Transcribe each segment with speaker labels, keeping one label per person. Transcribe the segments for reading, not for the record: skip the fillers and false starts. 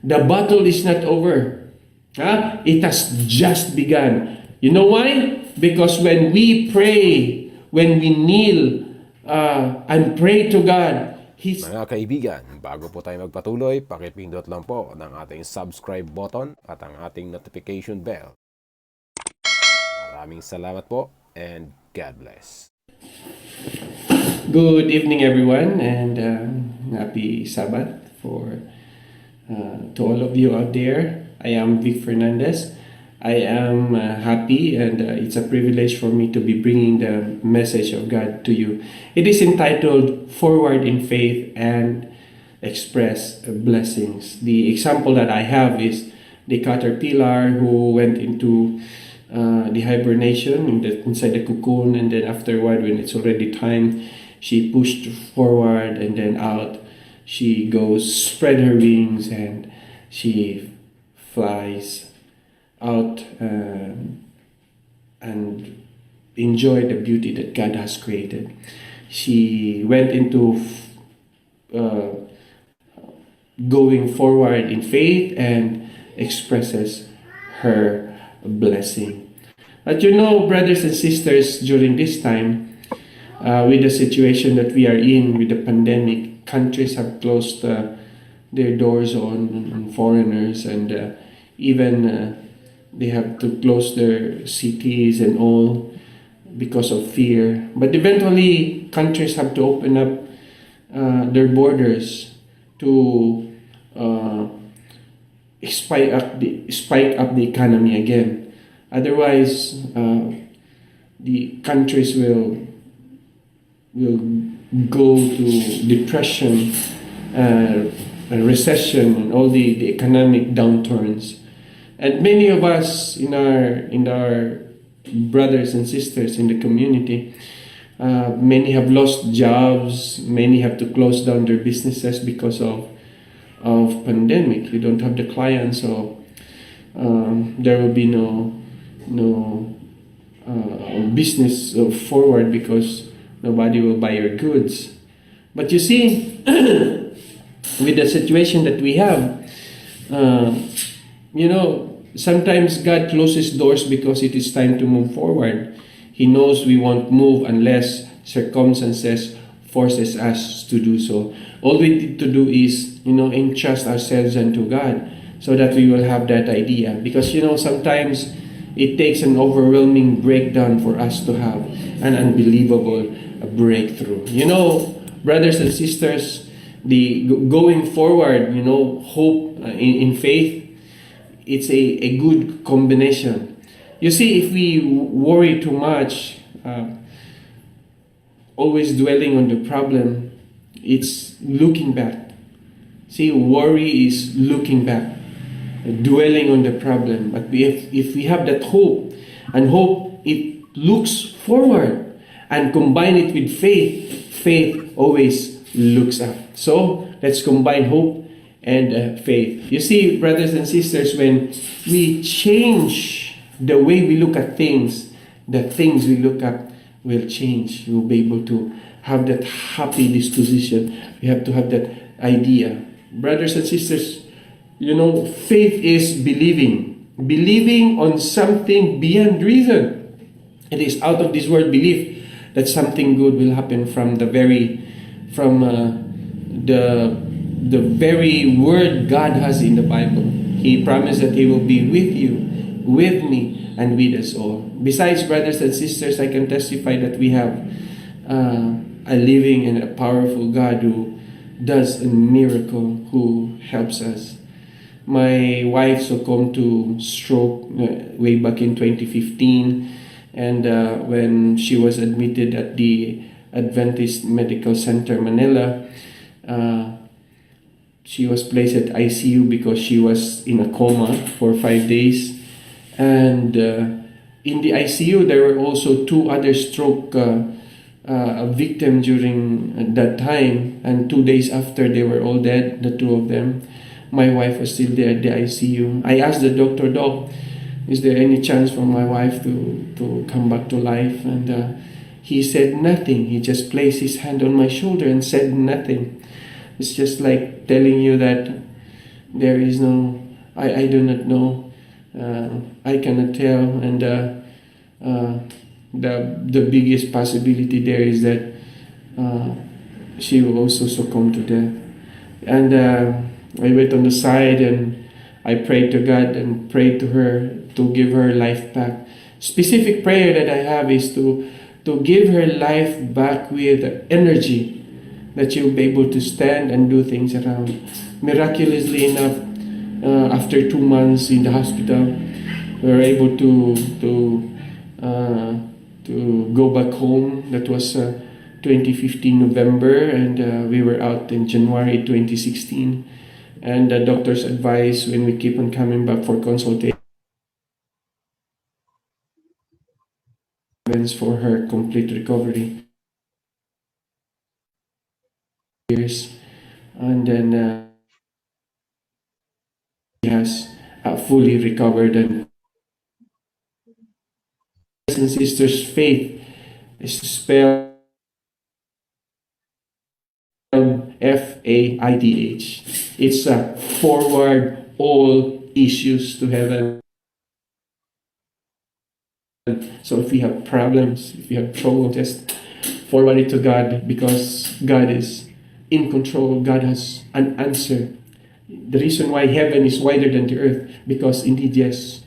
Speaker 1: The battle is not over. It has just begun. You know why? Because when we pray, when we kneel and pray to God, He's...
Speaker 2: Mga kaibigan, bago po tayo magpatuloy, pakipindot lang po ng ating subscribe button at ang ating notification bell. Maraming salamat po and God bless.
Speaker 1: Good evening, everyone, and happy Sabbath to all of you out there. I am Fernandez. I am happy, and it's a privilege for me to be bringing the message of God to you. It is entitled Forward in Faith and Express Blessings. The example that I have is the caterpillar who went into the hibernation inside the cocoon, and then afterward, when it's already time, she pushed forward and then out. She goes, spread her wings, and she flies out and enjoy the beauty that God has created. She went into going forward in faith and expresses her blessing. But you know, brothers and sisters, during this time, with the situation that we are in with the pandemic, countries have closed their doors on foreigners, and even they have to close their cities and all because of fear. But eventually, countries have to open up their borders to spike up the economy again. Otherwise, the countries will go to depression, recession, and all the economic downturns. And many of us in our brothers and sisters in the community, many have lost jobs, many have to close down their businesses because of pandemic. You don't have the clients, so there will be no business forward because nobody will buy your goods. But you see, with the situation that we have, sometimes God closes doors because it is time to move forward. He knows we won't move unless circumstances forces us to do so. All we need to do is, entrust ourselves unto God so that we will have that idea. Because, sometimes it takes an overwhelming breakdown for us to have an unbelievable breakthrough. Brothers and sisters, the going forward, hope in faith, it's a good combination. You see, if we worry too much, always dwelling on the problem, it's looking back. See, worry is looking back, dwelling on the problem. But if we have that hope, and hope, it looks forward, and combine it with faith, faith always looks up. So let's combine hope and faith. You see, brothers and sisters, when we change the way we look at things, the things we look at will change. You'll be able to have that happy disposition. We have to have that idea. Brothers and sisters, faith is believing on something beyond reason. It is out of this world belief that something good will happen from the very word God has in the Bible. He promised that He will be with you, with me, and with us all. Besides, brothers and sisters, I can testify that we have a living and a powerful God who does a miracle, who helps us. My wife succumbed to stroke way back in 2015, and when she was admitted at the Adventist Medical Center, Manila, she was placed at ICU because she was in a coma for 5 days. And in the ICU, there were also 2 other stroke victims during that time. And 2 days after, they were all dead, the 2 of them. My wife was still there at the ICU. I asked the doctor, Doc, is there any chance for my wife to come back to life? And he said nothing. He just placed his hand on my shoulder and said nothing. It's just like telling you that There is no, I do not know. I cannot tell. And the biggest possibility there is that she will also succumb to death. And I went on the side and I prayed to God and prayed to her to give her life back. Specific prayer that I have is to give her life back with energy, that she'll be able to stand and do things around. Miraculously enough, after 2 months in the hospital, we were able to go back home. That was 2015 November, and we were out in January 2016. And the doctor's advice, when we keep on coming back for consultation, for her complete recovery. Years, and then she has fully recovered. And brothers and sisters, faith is spelled FAIDH. It's a forward all issues to heaven. So if we have problems, if we have trouble, just forward it to God, because God is in control. God has an answer. The reason why heaven is wider than the earth, because indeed, yes,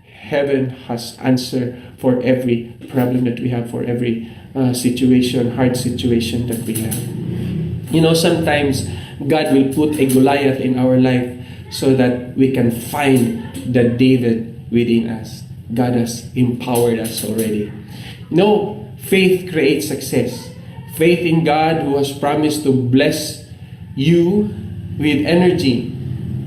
Speaker 1: heaven has answer for every problem that we have, for every situation, hard situation that we have. You know, sometimes God will put a Goliath in our life so that we can find the David within us. God has empowered us already. You know, faith creates success. Faith in God, who has promised to bless you with energy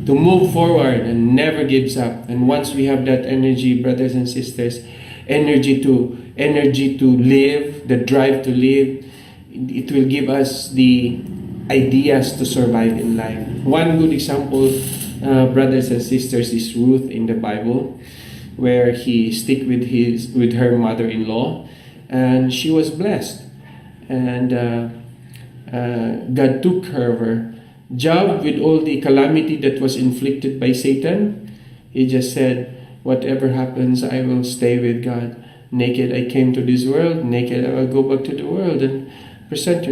Speaker 1: to move forward and never gives up. And once we have that energy, brothers and sisters, energy to live, the drive to live, it will give us the ideas to survive in life. One good example, brothers and sisters, is Ruth in the Bible, where he stick with her mother-in-law, and she was blessed, and God took care of her. Job, with all the calamity that was inflicted by Satan, he just said, whatever happens, I will stay with God. Naked I came to this world, naked I will go back to the world. And present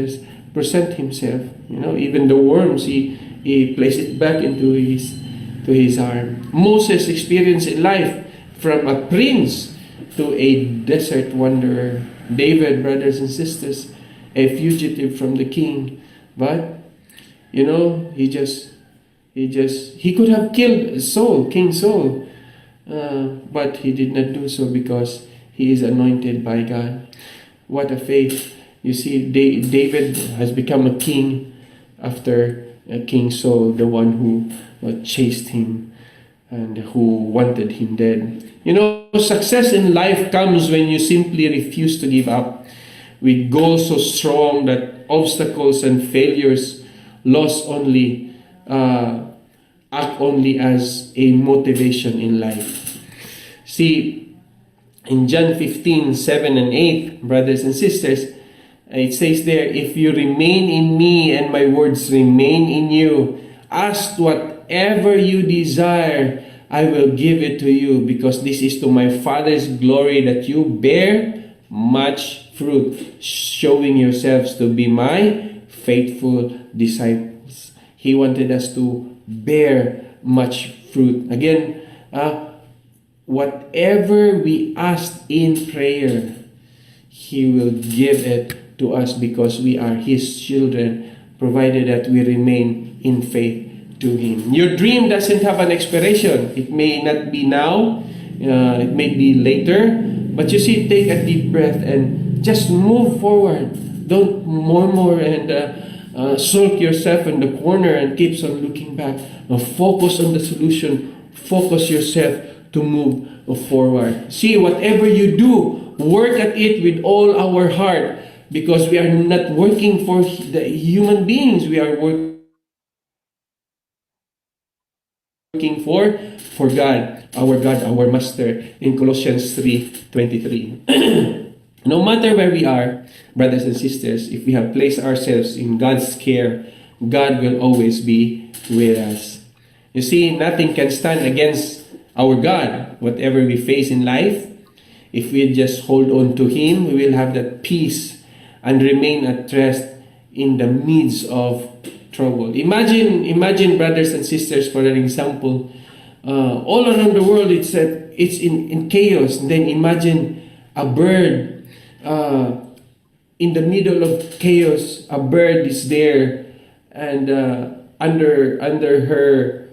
Speaker 1: himself. You know, even the worms, he placed it back into his arm. Moses experienced in life from a prince to a desert wanderer. David, brothers and sisters, a fugitive from the king. But you know, he could have killed Saul, King Saul, but he did not do so because he is anointed by God. What a faith. You see, David has become a king after King Saul, the one who chased him and who wanted him dead. You know, success in life comes when you simply refuse to give up, with goals so strong that obstacles and failures act only as a motivation in life. See, in John 15:7 and 8, brothers and sisters, it says there, if you remain in me and my words remain in you, ask whatever you desire, I will give it to you, because this is to my Father's glory that you bear much fruit, showing yourselves to be my faithful disciples. He wanted us to bear much fruit. Again, whatever we ask in prayer, He will give it to us, because we are His children, provided that we remain in faith to Him. Your dream doesn't have an expiration. It may not be now, it may be later, but you see, take a deep breath and just move forward. Don't murmur and sulk yourself in the corner and keeps on looking back. Focus on the solution. Focus yourself to move forward. See, whatever you do, work at it with all our heart, because we are not working for the human beings. We are working for God, our Master, in Colossians 3:23. No matter where we are, brothers and sisters, if we have placed ourselves in God's care, God will always be with us. You see, nothing can stand against our God. Whatever we face in life, if we just hold on to Him, we will have that peace and remain at rest in the midst of trouble. Imagine, brothers and sisters, for an example, all around the world it's in chaos. Then imagine a bird in the middle of chaos. A bird is there, and under her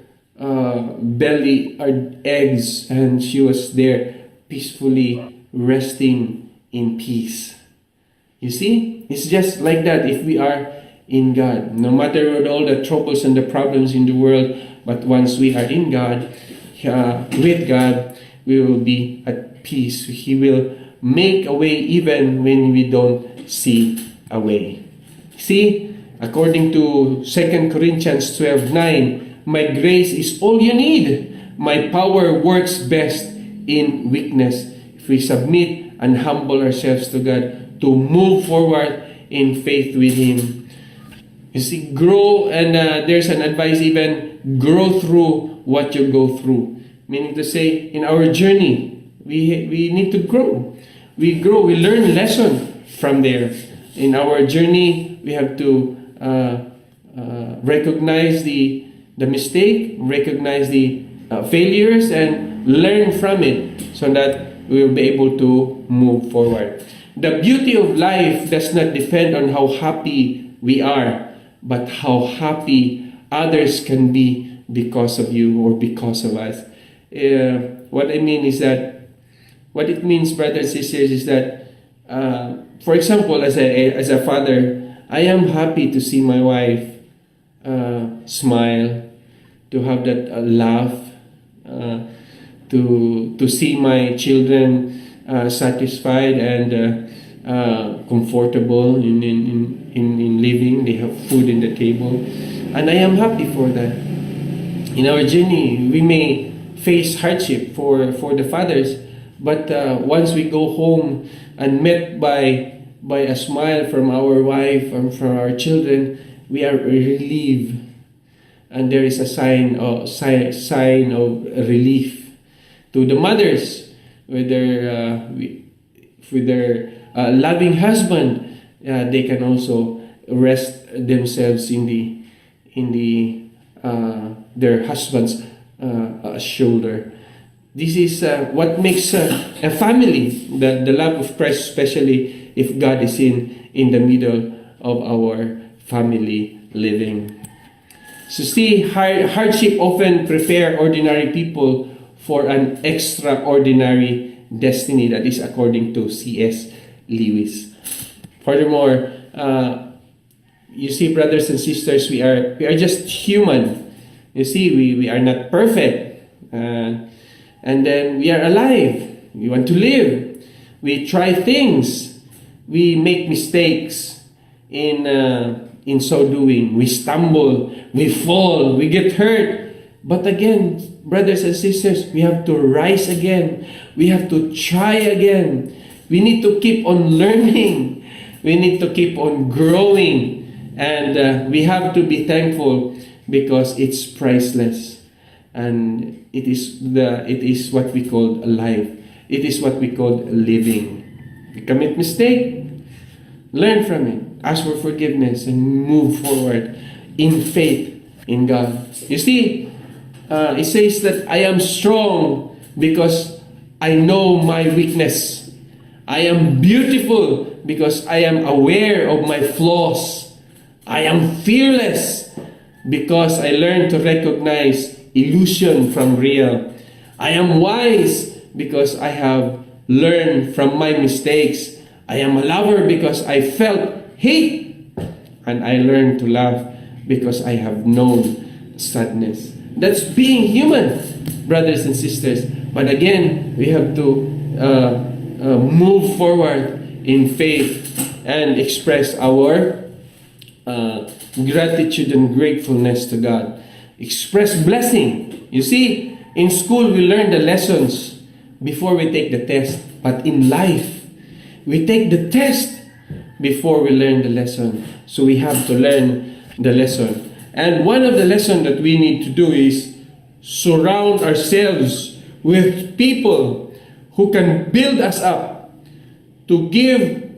Speaker 1: belly are eggs, and she was there peacefully resting in peace. You see, it's just like that if we are in God. No matter what all the troubles and the problems in the world, but once we are in God, with God, we will be at peace. He will make a way even when we don't see a way. See, according to 2 Corinthians 12:9, my grace is all you need. My power works best in weakness. If we submit and humble ourselves to God, to move forward in faith with Him. You see, grow, and there's an advice even, grow through what you go through. Meaning to say, in our journey, we need to grow. We grow, we learn lesson from there. In our journey, we have to recognize the mistake, recognize the failures, and learn from it so that we will be able to move forward. The beauty of life does not depend on how happy we are, but how happy others can be because of you or because of us. What I mean is that, what it means, brothers and sisters, is that, for example, as a father, I am happy to see my wife smile, to have that laugh, to see my children satisfied and comfortable in living. They have food in the table, and I am happy for that. In our journey, we may face hardship for the fathers, but once we go home and met by a smile from our wife and from our children, we are relieved, and there is a sign of relief. To the mothers, with their loving husband, they can also rest themselves in their husband's shoulder. This is what makes a family, the love of Christ, especially if God is in the middle of our family living. So see, hardship often prepare ordinary people for an extraordinary destiny. That is according to C.S. Lewis. Furthermore, you see, brothers and sisters, we are just human. You see, we are not perfect, and then we are alive. We want to live. We try things. We make mistakes in so doing. We stumble. We fall. We get hurt. But again, brothers and sisters, we have to rise again. We have to try again. We need to keep on learning. We need to keep on growing. And we have to be thankful because it's priceless. And it is what we call life. It is what we call living. We commit mistake, learn from it, ask for forgiveness, and move forward in faith in God. You see, it says that I am strong because I know my weakness. I am beautiful because I am aware of my flaws. I am fearless because I learn to recognize illusion from real. I am wise because I have learned from my mistakes. I am a lover because I felt hate, and I learned to laugh because I have known sadness. That's being human, brothers and sisters. But again, we have to move forward in faith and express our gratitude and gratefulness to God. Express blessing. You see, in school we learn the lessons before we take the test. But in life, we take the test before we learn the lesson. So we have to learn the lesson. And one of the lessons that we need to do is surround ourselves with people who can build us up, to give,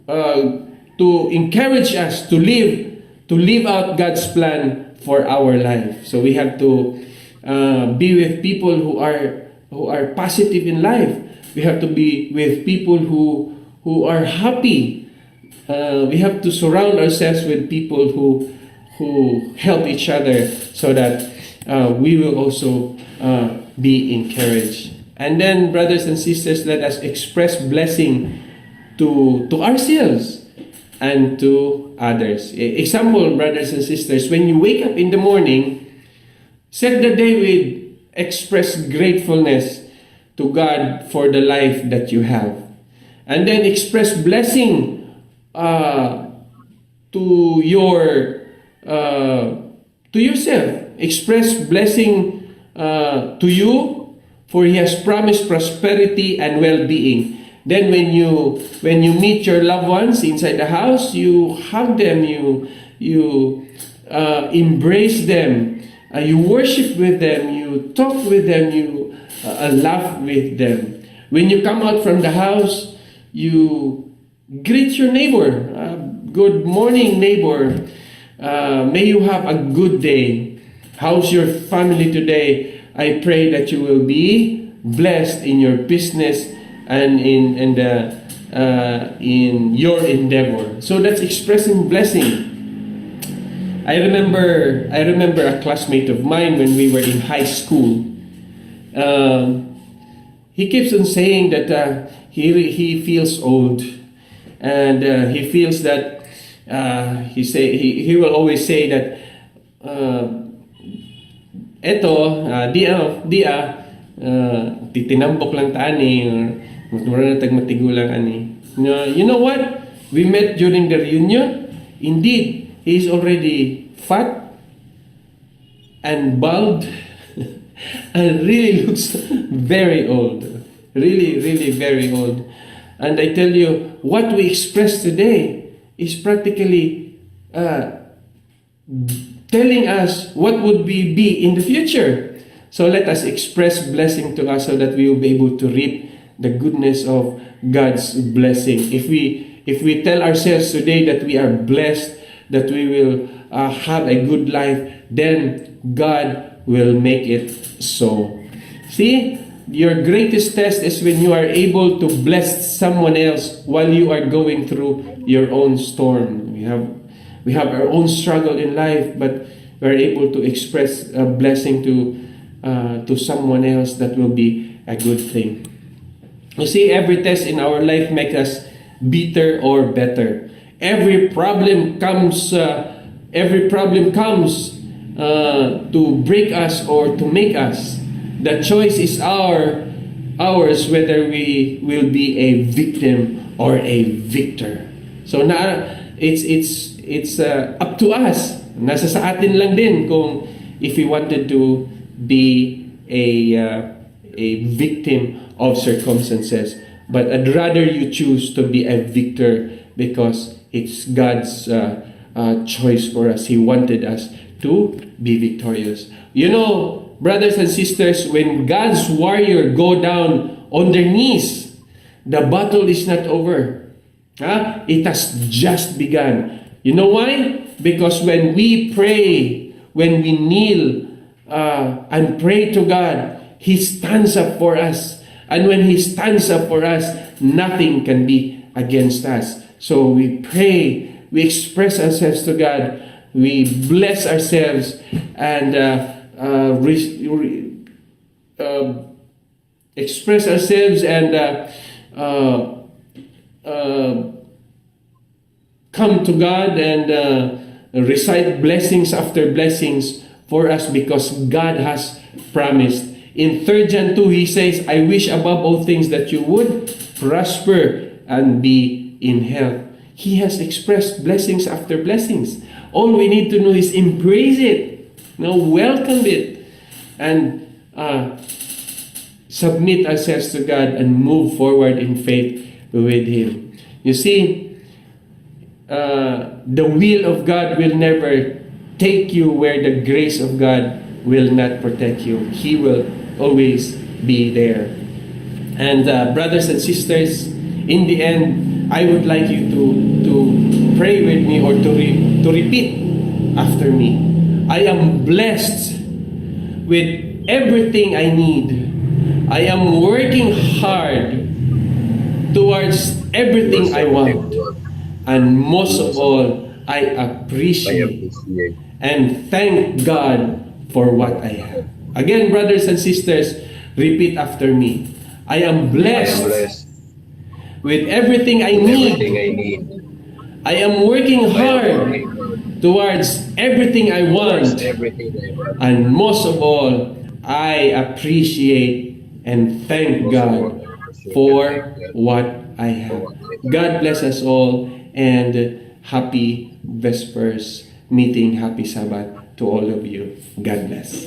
Speaker 1: to encourage us to live out God's plan for our life. So we have to be with people who are positive in life. We have to be with people who are happy. We have to surround ourselves with people who help each other, so that we will also be encouraged. And then, brothers and sisters, let us express blessing to ourselves and to others. Example, brothers and sisters, when you wake up in the morning, set the day with express gratefulness to God for the life that you have. And then express blessing to yourself. Express blessing to you, for He has promised prosperity and well-being. Then when you meet your loved ones inside the house, you hug them, you embrace them, you worship with them, you talk with them, you laugh with them. When you come out from the house, you greet your neighbor. Good morning, neighbor. May you have a good day. How's your family today? I pray that you will be blessed in your business and in your endeavor. So that's expressing blessing. I remember a classmate of mine when we were in high school. He keeps on saying that he feels old, and he feels that he will always say that titinambok lang ta ani, or mura na tag matigulang ani. You know what? We met during the reunion. Indeed, he is already fat and bald and really looks very old. Really, really very old. And I tell you, what we express today is practically telling us what would we be in the future. So let us express blessing to us, so that we will be able to reap the goodness of God's blessing. If we tell ourselves today that we are blessed, that we will have a good life, then God will make it so. See, your greatest test is when you are able to bless someone else while you are going through your own storm. We have our own struggle in life, but we are able to express a blessing to someone else. That will be a good thing. You see, every test in our life makes us bitter or better. Every problem comes to break us or to make us. The choice is ours whether we will be a victim or a victor. So now it's up to us. Nasa sa atin lang din kung if we wanted to be a victim of circumstances. But I'd rather you choose to be a victor, because it's God's choice for us. He wanted us to be victorious. You know, brothers and sisters, when God's warrior go down on their knees, the battle is not over. It has just begun. You know why? Because when we pray, when we kneel and pray to God, He stands up for us. And when He stands up for us, nothing can be against us. So we pray, we express ourselves to God, we bless ourselves, and express ourselves, and come to God and recite blessings after blessings for us, because God has promised. In 3 John 2, He says, I wish above all things that you would prosper and be in health. He has expressed blessings after blessings. All we need to know is embrace it, welcome it, and submit ourselves to God and move forward in faith with Him. You see, the will of God will never take you where the grace of God will not protect you. He will always be there. And brothers and sisters, in the end, I would like you to pray with me, or to repeat after me. I am blessed with everything I need. I am working hard towards everything I want. And most of all, I appreciate and thank God for what I have. Again, brothers and sisters, repeat after me. I am blessed with everything I need. I am working hard towards everything I want. And most of all, I appreciate and thank God for what I have. God bless us all, and happy Vespers meeting, happy Sabbath to all of you. God bless.